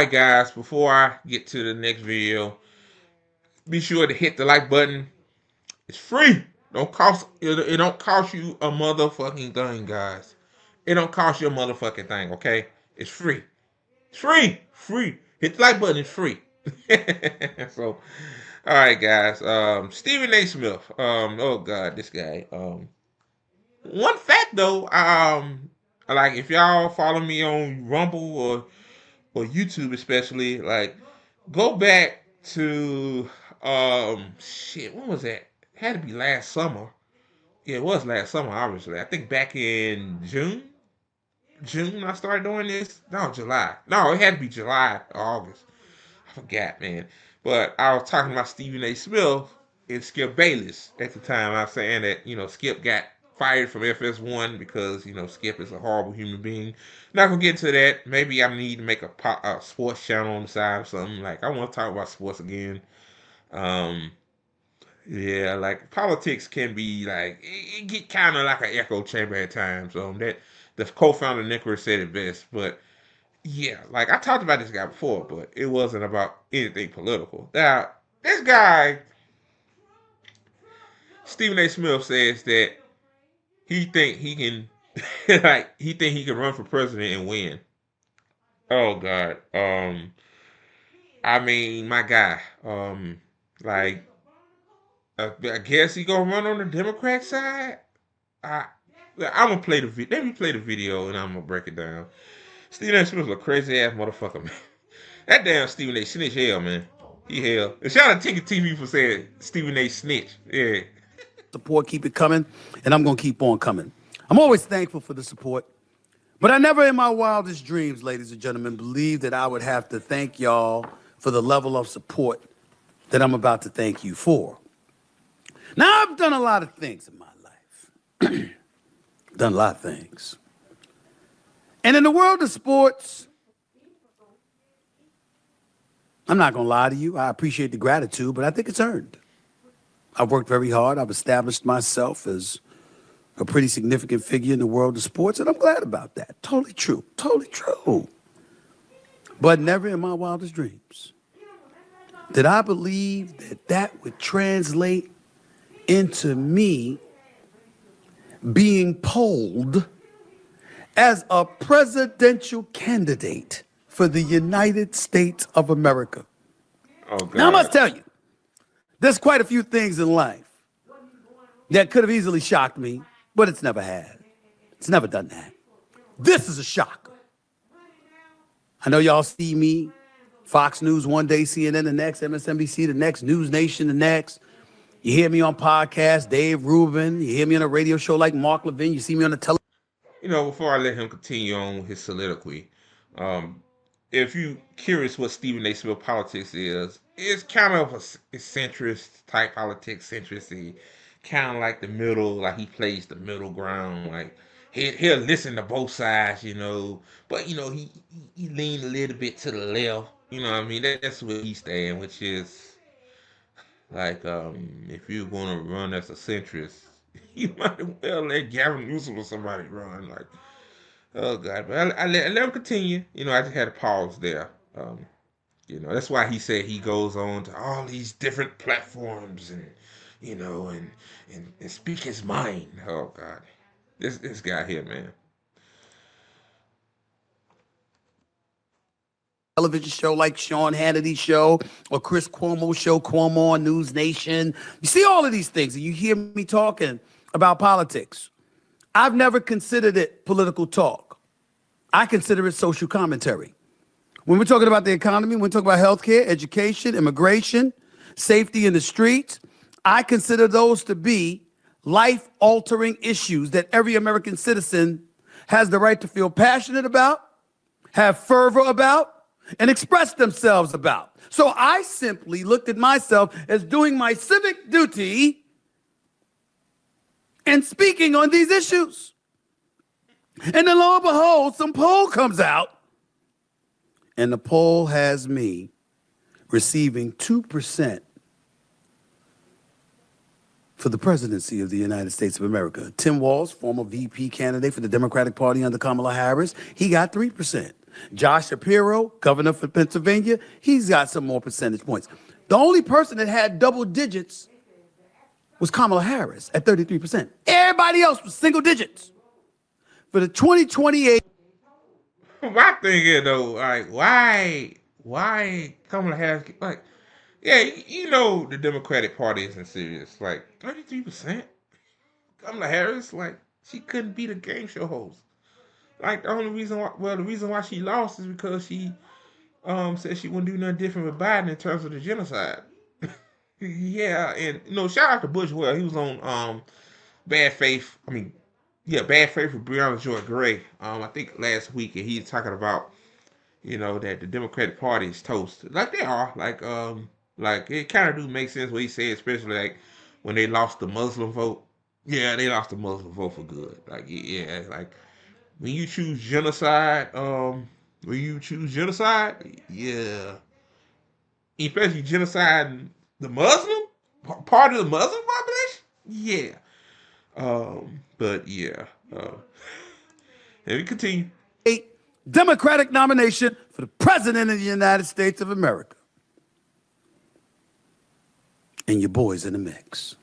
right, guys. Before I get to the next video, be sure to hit the like button. It's free. It don't cost you a motherfucking thing, guys. It don't cost you a motherfucking thing, okay? It's free. It's free. Free. Hit the like button, it's free. So all right, guys. Stephen A. Smith. Oh god, this guy. One fact though, like if y'all follow me on Rumble or YouTube especially, like go back to shit, when was that? It had to be last summer. Yeah, it was last summer, obviously. I think back in June. June I started doing this. No, July. No, it had to be July or August. I forgot, man. But I was talking about Stephen A. Smith and Skip Bayless at the time. I was saying that, Skip got fired from FS1 because, Skip is a horrible human being. Not gonna get into that. Maybe I need to make a sports channel on the side or something. Like, I want to talk about sports again. Um, yeah, like politics can be like it get kind of like an echo chamber at times. That the co-founder Nicholas said it best, but yeah, like I talked about this guy before, but it wasn't about anything political. Now, this guy, Stephen A. Smith, says that he think he can, like he think he can run for president and win. Oh God, I mean, my guy, like I guess he gonna run on the Democrat side. I, I'm gonna play the video. Let me play the video and I'm gonna break it down. Stephen A. Smith's a crazy ass motherfucker, man. That damn Stephen A. snitch hell, man. He hell. And shout out to Ticket TV for saying Stephen A. snitch. Yeah. Support, keep it coming, and I'm going to keep on coming. I'm always thankful for the support, but I never in my wildest dreams, ladies and gentlemen, believed that I would have to thank y'all for the level of support that I'm about to thank you for. Now, I've done a lot of things in my life. Done a lot of things. And in the world of sports, I'm not going to lie to you. I appreciate the gratitude, but I think it's earned. I've worked very hard. I've established myself as a pretty significant figure in the world of sports, and I'm glad about that. Totally true. Totally true. But never in my wildest dreams did I believe that that would translate into me being polled as a presidential candidate for the United States of America. Oh God. Now, I must tell you, there's quite a few things in life that could have easily shocked me, but it's never had. It's never done that. This is a shock. I know y'all see me, Fox News one day, CNN the next, MSNBC the next, News Nation the next. You hear me on podcasts, Dave Rubin. You hear me on a radio show like Mark Levin. You see me on the television. Before I let him continue on with his soliloquy, if you curious what Stephen A. Smith politics is, it's kind of a centrist type politics, centristy, kind of like the middle, like he plays the middle ground, like he'll listen to both sides, but he lean a little bit to the left, you know what I mean? That's where he's staying, which is like if you're gonna run as a centrist, you might as well let Gavin Newsom or somebody run, like. Oh God! But I let him continue. I just had to pause there. That's why he said he goes on to all these different platforms and speak his mind. Oh God, this guy here, man. Television show like Sean Hannity's show or Chris Cuomo's show, Cuomo on News Nation. You see all of these things and you hear me talking about politics. I've never considered it political talk. I consider it social commentary. When we're talking about the economy, when we're talking about healthcare, education, immigration, safety in the streets, I consider those to be life-altering issues that every American citizen has the right to feel passionate about, have fervor about, and express themselves about. So I simply looked at myself as doing my civic duty and speaking on these issues. And then lo and behold, some poll comes out, and the poll has me receiving 2% for the presidency of the United States of America. Tim Walz, former VP candidate for the Democratic Party under Kamala Harris, he got 3%. Josh Shapiro, governor for Pennsylvania, he's got some more percentage points. The only person that had double digits was Kamala Harris at 33%. Everybody else was single digits. For the 2028. My thing is though, like, why Kamala Harris? Like, yeah, you know the Democratic Party isn't serious. Like 33%, Kamala Harris, like she couldn't beat a game show host. Like the only reason why, well, the reason why she lost is because she said she wouldn't do nothing different with Biden in terms of the genocide. Yeah, and shout out to Bush. Well, he was on Bad Faith. I mean, yeah, Bad Faith with Breonna Joy Gray. I think last week, and he's talking about that the Democratic Party is toast. Like they are. Like it kind of do make sense what he said, especially like when they lost the Muslim vote. Yeah, they lost the Muslim vote for good. Like yeah, like when you choose genocide, yeah, especially genocide the Muslim part of the Muslim population, yeah. But yeah, let me continue. A Democratic nomination for the President of the United States of America. And your boy's in the mix.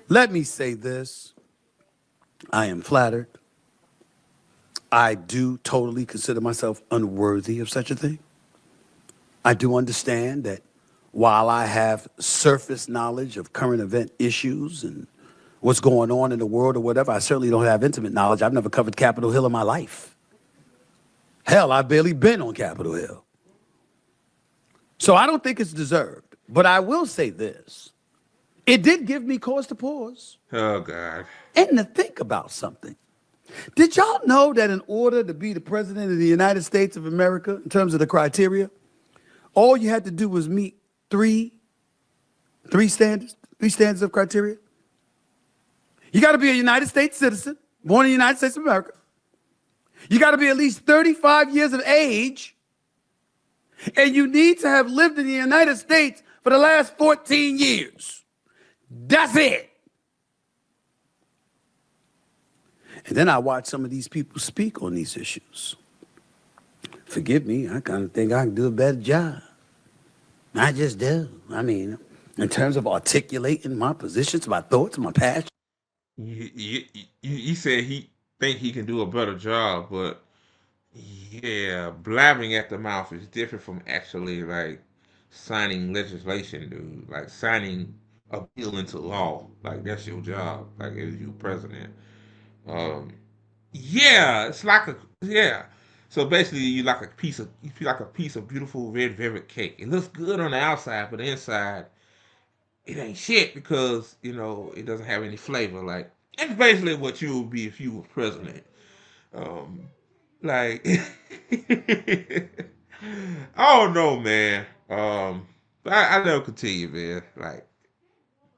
Let me say this. I am flattered. I do totally consider myself unworthy of such a thing. I do understand that while I have surface knowledge of current event issues and what's going on in the world or whatever, I certainly don't have intimate knowledge. I've never covered Capitol Hill in my life. Hell, I've barely been on Capitol Hill. So I don't think it's deserved. But I will say this. It did give me cause to pause. Oh, God. And to think about something. Did y'all know that in order to be the President of the United States of America, in terms of the criteria, all you had to do was meet three standards of criteria? You got to be a United States citizen, born in the United States of America. You got to be at least 35 years of age. And you need to have lived in the United States for the last 14 years. That's it. And then I watch some of these people speak on these issues. Forgive me, I kind of think I can do a better job. I just do. I mean, in terms of articulating my positions, my thoughts, my passion. You said he think he can do a better job, but yeah, blabbing at the mouth is different from actually like signing legislation, dude. Like signing a bill into law. Like that's your job. Like as you president. Um, yeah, it's like a yeah. So basically, you feel like a piece of beautiful red velvet cake. It looks good on the outside, but the inside it ain't shit because it doesn't have any flavor. Like that's basically what you would be if you were president. Um, like I don't know, man. But I never continue, man.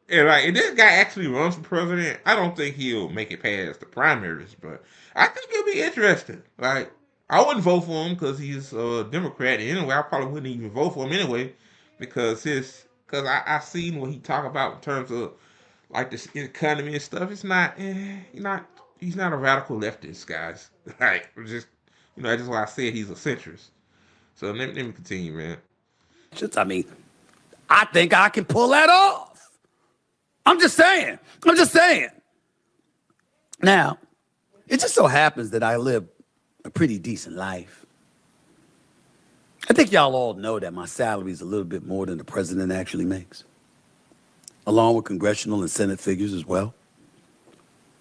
And this guy actually runs for president. I don't think he'll make it past the primaries, but I think it'll be interesting. Like, I wouldn't vote for him because he's a Democrat anyway. I probably wouldn't even vote for him anyway because I seen what he talk about in terms of like this economy and stuff. It's not, he's not a radical leftist, guys. Like, just that's just why I said he's a centrist. So let me continue, man. I mean, I think I can pull that off. I'm just saying. Now, it just so happens that I live a pretty decent life. I think y'all all know that my salary is a little bit more than the president actually makes, along with congressional and Senate figures as well.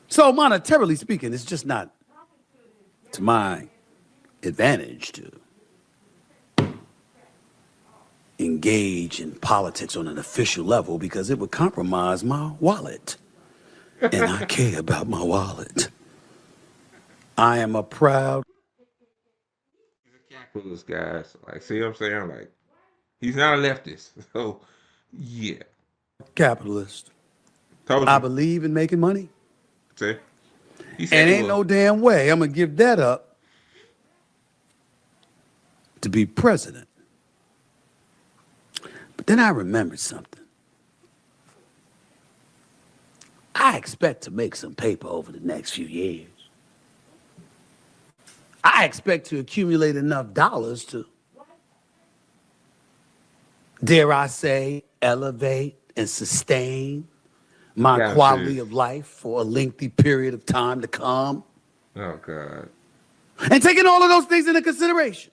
So monetarily speaking, it's just not to my advantage to engage in politics on an official level because it would compromise my wallet. And I care about my wallet. I am a proud capitalist, guys. Like, see what I'm saying? Like, he's not a leftist. So, yeah. capitalist. Told I you. believe in making money. See? He said And he ain't was. no damn way I'm going to give that up to be president. But then I remembered something. I expect to make some paper over the next few years. I expect to accumulate enough dollars to, dare I say, elevate and sustain my Yeah, quality shit. of life for a lengthy period of time to come. Oh God. And taking all of those things into consideration,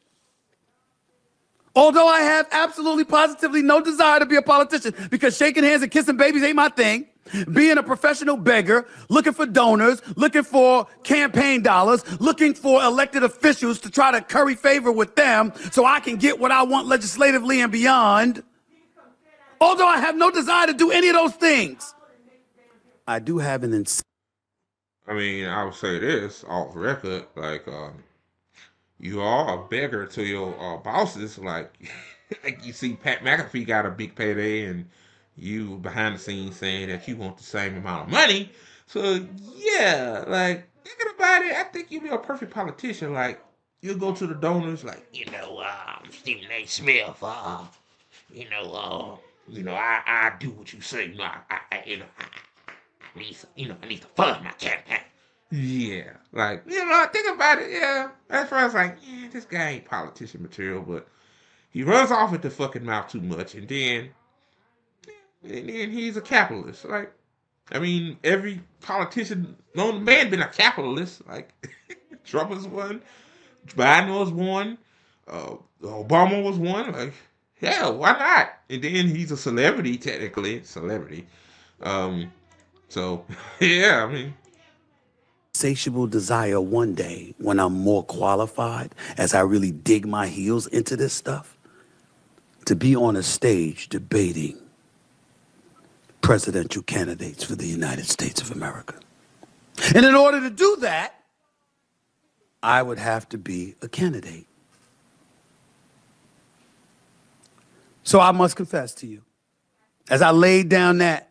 although I have absolutely positively no desire to be a politician because shaking hands and kissing babies ain't my thing, being a professional beggar, looking for donors, looking for campaign dollars, looking for elected officials to try to curry favor with them so I can get what I want legislatively and beyond, although I have no desire to do any of those things, I do have an I mean, I would say this off record, like, you are a beggar to your bosses. Like, like you see, Pat McAfee got a big payday, and you behind the scenes saying that you want the same amount of money. So yeah, like thinking about it, I think you'd be a perfect politician. Like, you go to the donors, like, Stephen A. Smith. I do what you say. I need to fund my campaign. Yeah, like, I think about it. Yeah, at first I was like, yeah, this guy ain't politician material, but he runs off at the fucking mouth too much, and then he's a capitalist. Like, I mean, every politician known to man been a capitalist. Like, Trump was one, Biden was one, Obama was one. Like, yeah, why not? And then he's a celebrity, technically, celebrity. Um, so yeah, I mean, insatiable desire one day when I'm more qualified, as I really dig my heels into this stuff, to be on a stage debating presidential candidates for the United States of America. And in order to do that, I would have to be a candidate. So I must confess to you, as I laid down that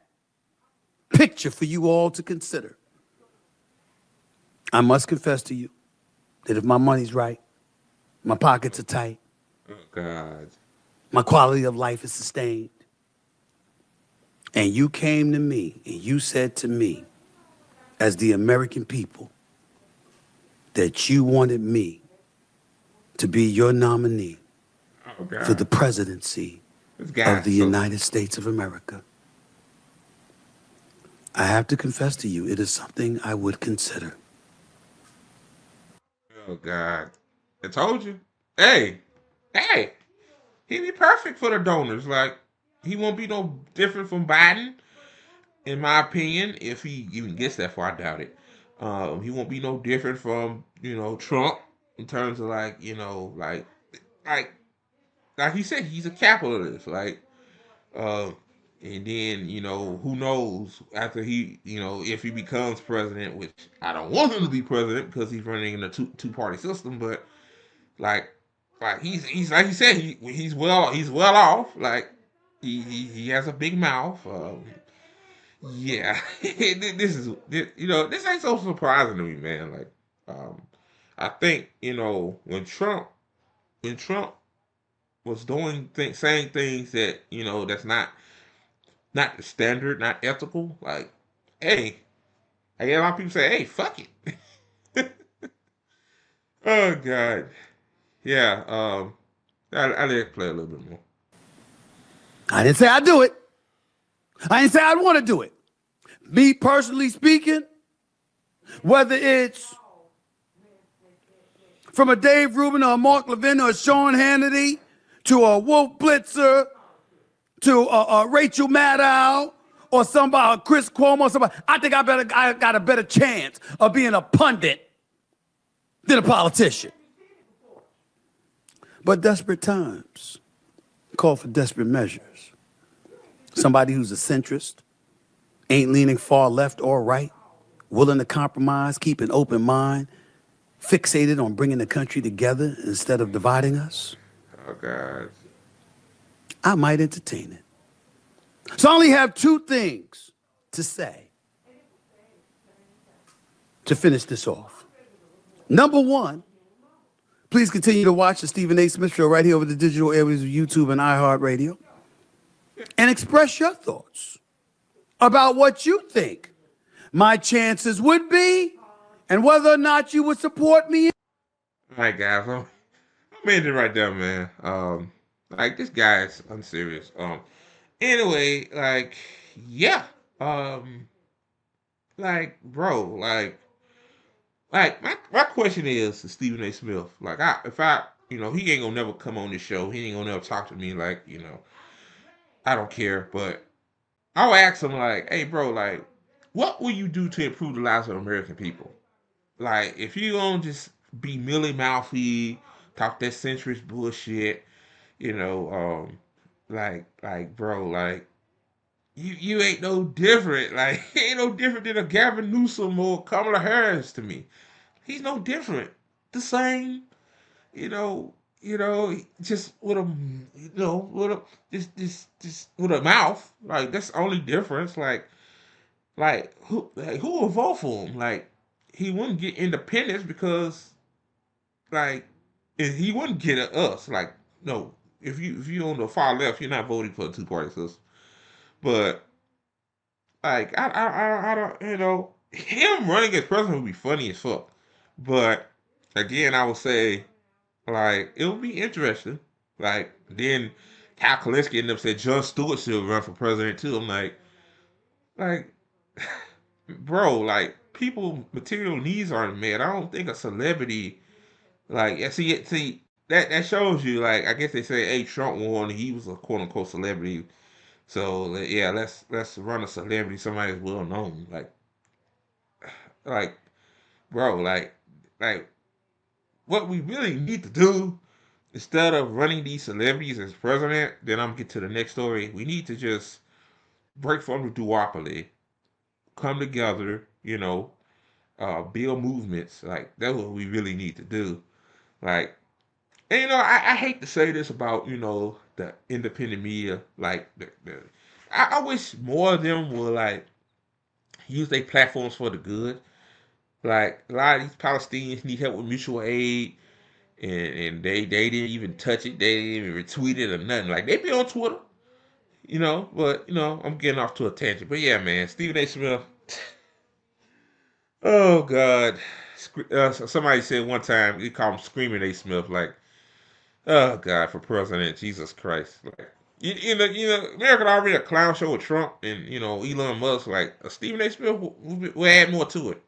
picture for you all to consider, I must confess to you that if my money's right, my pockets are tight, oh God, my quality of life is sustained, and you came to me and you said to me, as the American people, that you wanted me to be your nominee oh God, for the presidency this guy of the United States of America, I have to confess to you, it is something I would consider. Oh God, I told you. Hey, he'd be perfect for the donors. Like, he won't be no different from Biden, in my opinion. If he even gets that far, I doubt it. He won't be no different from Trump in terms of like like he said, he's a capitalist. Like, uh, and then who knows after if he becomes president, which I don't want him to be president because he's running in a two party system, but like he's like you said, he's well off. Like, he has a big mouth. Yeah, this ain't so surprising to me, man. Like, I think when Trump was doing things, saying things that that's not the standard, not ethical. Like, hey, I get a lot of people say, hey, fuck it. Oh God, yeah. I let it play a little bit more. I didn't say I'd do it. I didn't say I'd want to do it. Me personally speaking, whether it's from a Dave Rubin or a Mark Levin or a Sean Hannity to a Wolf Blitzer to a Rachel Maddow or somebody, Chris Cuomo, or somebody, I think I got a better chance of being a pundit than a politician. But desperate times call for desperate measures. Somebody who's a centrist, ain't leaning far left or right, willing to compromise, keep an open mind, fixated on bringing the country together instead of dividing us, Oh God. I might entertain it. So I only have two things to say to finish this off. Number one, please continue to watch the Stephen A. Smith Show right here over the digital airwaves of YouTube and iHeartRadio and express your thoughts about what you think my chances would be and whether or not you would support me. right, guys, I'm ending right there, man. Like this guy's unserious. Anyway, like, yeah, um, like, bro, like my question is to Stephen A. Smith. Like, if I, he ain't gonna never come on this show. He ain't gonna never talk to me. Like, I don't care. But I'll ask him, like, hey, bro, like, what will you do to improve the lives of American people? Like, if you gonna just be mealy mouthy, talk that centrist bullshit, you know, bro, like, you ain't no different. Like, he ain't no different than a Gavin Newsom or Kamala Harris to me. He's no different. The same, you know, just with a, with a, just with a mouth. Like, that's the only difference. Who would vote for him? Like, he wouldn't get independence because, like, he wouldn't get at us. Like, no, if you on the far left, you're not voting for a two party system. But like, I don't, him running as president would be funny as fuck. But again, I would say, like, it would be interesting. Like, then Cal Kalinske ended up saying Jon Stewart should run for president too. I'm like, bro, like, people material needs aren't met. I don't think a celebrity, like, yeah, see that shows you, like, I guess they say, hey, Trump won, he was a quote unquote celebrity. So yeah, let's run a celebrity, somebody that's well known. Like, bro, like what we really need to do instead of running these celebrities as president, then I'm get to the next story. We need to just break from the duopoly, come together, build movements. Like, that's what we really need to do. Like, and I hate to say this about the independent media. Like, I wish more of them would, like, use their platforms for the good. Like, a lot of these Palestinians need help with mutual aid, and they didn't even touch it. They didn't even retweet it or nothing. Like, they be on Twitter, but I'm getting off to a tangent. But yeah, man, Stephen A. Smith. Oh God, somebody said one time he called him Screaming A. Smith. Like, oh God, for president, Jesus Christ. Like, America already a clown show with Trump and Elon Musk. Like, Stephen A. Smith will add more to it.